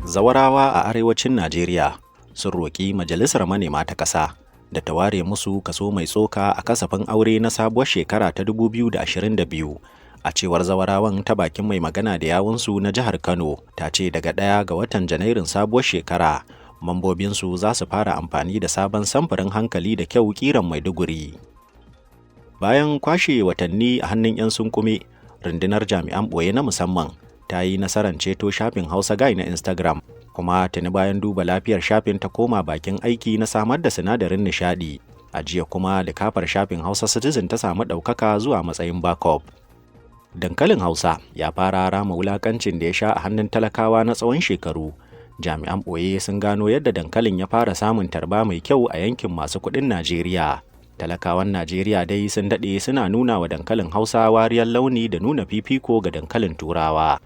Zawarawa a arewacin Najeriya sun roƙi majalisar manema ta ƙasa da ta ware musu kaso mai tsoka a kasafin aure na sabuwar shekara ta 2022. A cewar Zawarawan ta bakin mai magana da yawunsu na jihar Kano, ta ce daga 1 ga watan Janairun sabuwar shekara mambobinsu za su fara amfani da sabon samfurin hankali da kyau ƙiran Maiduguri. Bayan kwashe watanni a hannun 'yan sunkume, rundunar jami'an ɓoye na musamman ta yi nasarar ceto shafin Hausa Guy na Instagram, kuma tuni bayan duba lafiyar shafin ta koma bakin aiki na samar da sinadarin nishadi. A jiya kuma likafar shafin Hausa Citizen ta samu ɗaukaka zuwa matsayin backup. Dankalin Hausa ya fara rama wulakancin da ya sha a hannun talakawa na tsawon shekaru. Jami'an ɓoye sun gano yadda dankalin ya fara samun tarba mai kyau a yankin masu kuɗin Najeriya. Talakawan Najeriya dai sun daɗe suna nuna wa dankalin Hausa wariyar launi da nuna fifiko ga dankalin Turawa.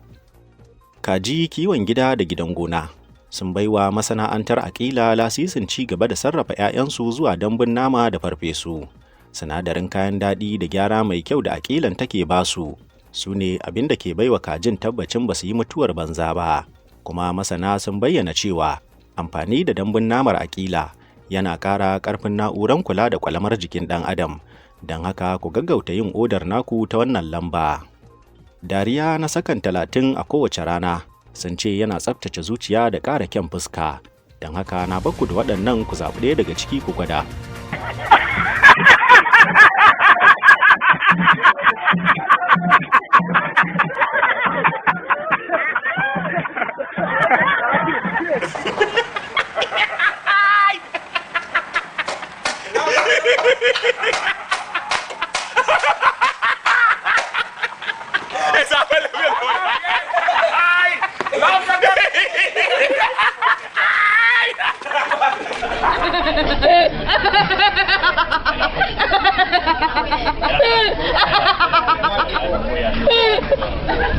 Kaji, kiwon gida da gidan gona sun baiwa masana'antar Aƙila lasisin ci gaba da sarrafa 'ya'yansu zuwa dambun nama da farfesu. Sinadarin kayan daɗi da gyara mai kyau da Aƙilan take basu su ne abin da ke baiwa kajin tabbacin ba su yi mutuwar banza ba. Kuma masana sun bayyana cewa amfani da dambun namar Aƙila yana ƙara ƙarfin na'uran kula da kwalamar jikin ɗan adam. Don haka ku gaggauta yin odar naku ta wannan lamba. Dariya na sakan 30 a kowace rana sun ce yana tsaftace zuciya da ƙara kyan fuska. Don haka na bakku da waɗannan ku zaɓi ɗaya daga ciki ku gwada.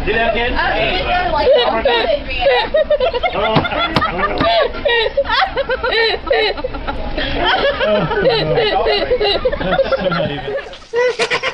Did it again? Like,